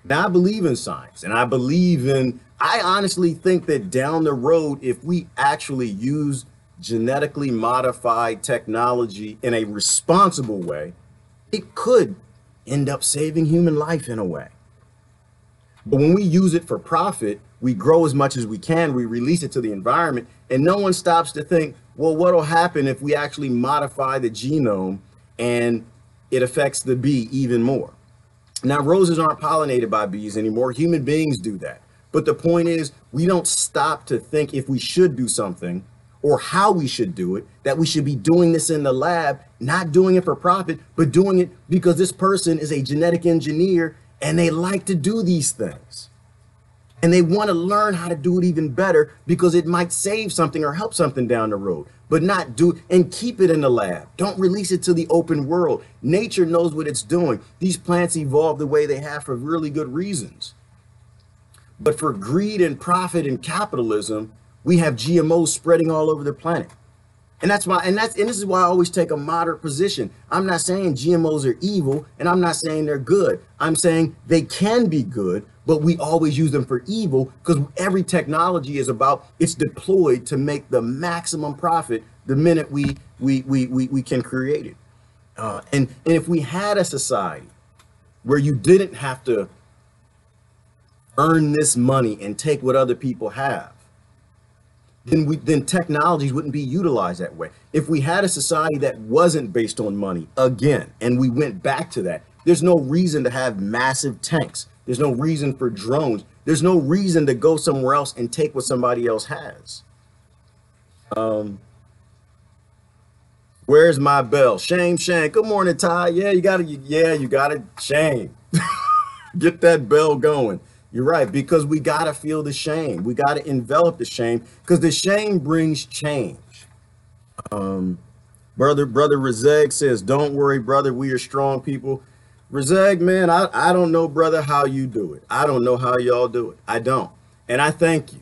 Now, I believe in science, and I honestly think that down the road, if we actually use genetically modified technology in a responsible way, it could end up saving human life in a way. But when we use it for profit, we grow as much as we can, we release it to the environment, and no one stops to think, well, what'll happen if we actually modify the genome and it affects the bee even more? Now, roses aren't pollinated by bees anymore. Human beings do that. But the point is, we don't stop to think if we should do something or how we should do it, that we should be doing this in the lab, not doing it for profit, but doing it because this person is a genetic engineer and they like to do these things. And they want to learn how to do it even better because it might save something or help something down the road, but not do and keep it in the lab. Don't release it to the open world. Nature knows what it's doing. These plants evolve the way they have for really good reasons. But for greed and profit and capitalism, we have GMOs spreading all over the planet. And that's why, and this is why I always take a moderate position. I'm not saying GMOs are evil, and I'm not saying they're good. I'm saying they can be good, but we always use them for evil because every technology is about, it's deployed to make the maximum profit the minute we can create it. And if we had a society where you didn't have to earn this money and take what other people have, then technologies wouldn't be utilized that way. If we had a society that wasn't based on money again, and we went back to that, there's no reason to have massive tanks. There's no reason for drones. There's no reason to go somewhere else and take what somebody else has. Where's my bell? Shame. Good morning, Ty. Yeah, you got it. Shame. Get that bell going. You're right, because we got to feel the shame. We got to envelop the shame because the shame brings change. Brother Rezeg says, don't worry, brother. We are strong people. Razeg, man, I don't know, brother, how you do it. I don't know how y'all do it. I don't. And I thank you.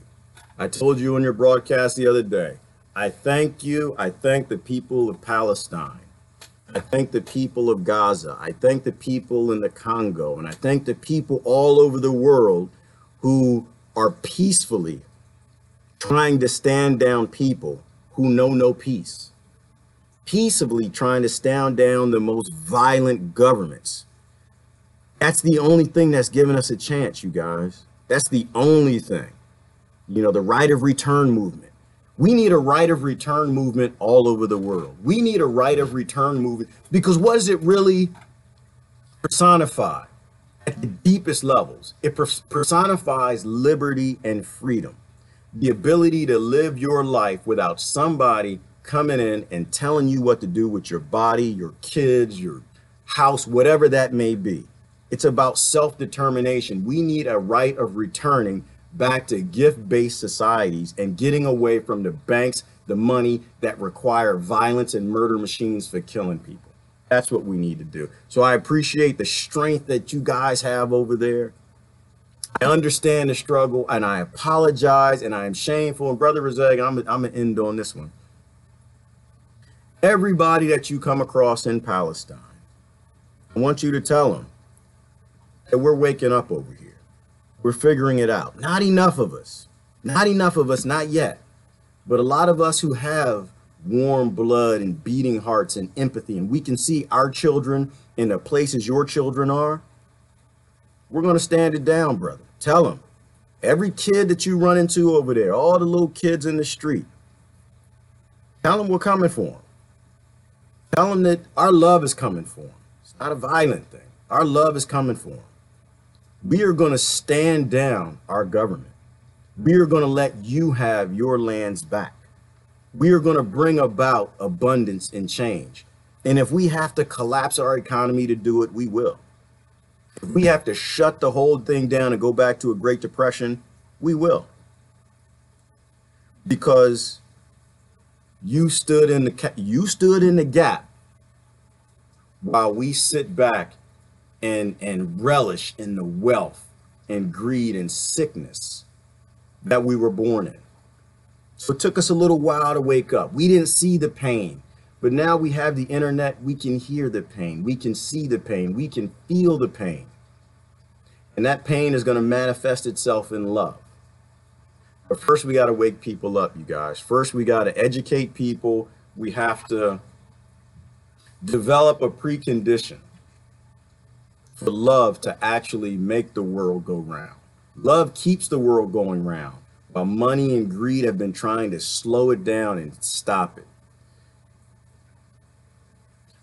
I told you in your broadcast the other day, I thank you. I thank the people of Palestine. I thank the people of Gaza. I thank the people in the Congo. And I thank the people all over the world who are peacefully trying to stand down people who know no peace. Peaceably trying to stand down the most violent governments. That's the only thing that's given us a chance, you guys. That's the only thing. You know, the right of return movement. We need a right of return movement all over the world. We need a right of return movement because what does it really personify at the deepest levels? It personifies liberty and freedom. The ability to live your life without somebody coming in and telling you what to do with your body, your kids, your house, whatever that may be. It's about self-determination. We need a right of returning back to gift-based societies and getting away from the banks, the money that require violence and murder machines for killing people. That's what we need to do. So I appreciate the strength that you guys have over there. I understand the struggle and I apologize and I am shameful. And Brother Razeg, I'm going to end on this one. Everybody that you come across in Palestine, I want you to tell them that we're waking up over here. We're figuring it out. Not enough of us. Not enough of us, not yet. But a lot of us who have warm blood and beating hearts and empathy, and we can see our children in the places your children are, we're going to stand it down, brother. Tell them. Every kid that you run into over there, all the little kids in the street, tell them we're coming for them. Tell them that our love is coming for them. It's not a violent thing. Our love is coming for them. We are going to stand down our government. We are going to let you have your lands back. We are going to bring about abundance and change. And if we have to collapse our economy to do it, we will. If we have to shut the whole thing down and go back to a Great Depression, we will. Because you stood in the gap while we sit back and relish in the wealth and greed and sickness that we were born in. So it took us a little while to wake up. We didn't see the pain, but now we have the internet. We can hear the pain. We can see the pain. We can feel the pain. And that pain is going to manifest itself in love. But first we got to wake people up, you guys. First we got to educate people. We have to develop a precondition for love to actually make the world go round. Love keeps the world going round, while money and greed have been trying to slow it down and stop it.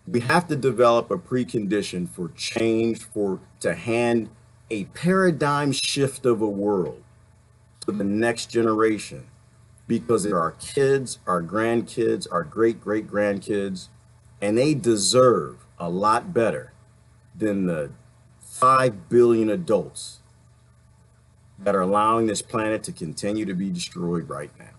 We have to develop a precondition for change, to hand a paradigm shift of a world to the next generation, because they're our kids, our grandkids, our great-great-grandkids, and they deserve a lot better than the 5 billion adults that are allowing this planet to continue to be destroyed right now.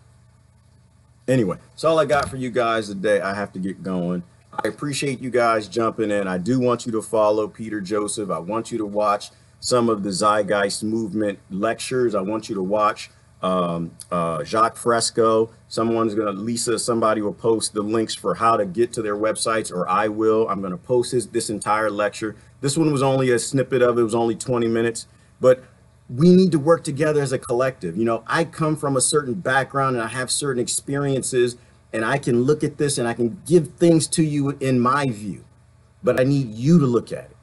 Anyway, that's all I got for you guys today. I have to get going. I appreciate you guys jumping in. I do want you to follow Peter Joseph. I want you to watch some of the Zeitgeist movement lectures. I want you to watch Jacques Fresco. Somebody will post the links for how to get to their websites, or I will. I'm going to post this entire lecture. This one was only a snippet of it. It was only 20 minutes, but we need to work together as a collective. You know, I come from a certain background and I have certain experiences, and I can look at this and I can give things to you in my view, but I need you to look at it,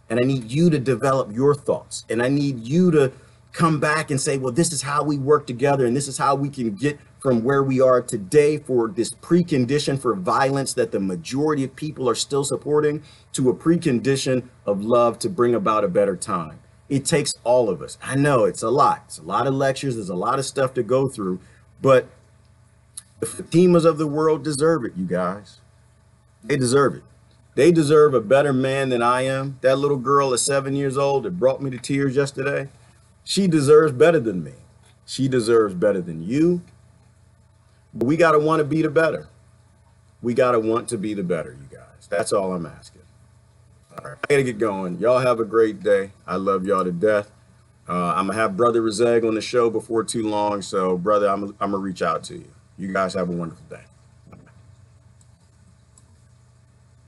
and I need you to develop your thoughts, and I need you to come back and say, well, this is how we work together, and this is how we can get from where we are today for this precondition for violence that the majority of people are still supporting, to a precondition of love to bring about a better time. It takes all of us. I know it's a lot. It's a lot of lectures. There's a lot of stuff to go through, but the Fatimas of the world deserve it, you guys. They deserve it. They deserve a better man than I am. That little girl at 7 years old that brought me to tears yesterday, she deserves better than me. She deserves better than you. But we got to want to be the better. We got to want to be the better, you guys. That's all I'm asking. All right, I gotta get going. Y'all have a great day. I love y'all to death. I'm gonna have Brother Rezeg on the show before too long. So, brother, I'm gonna reach out to you. You guys have a wonderful day.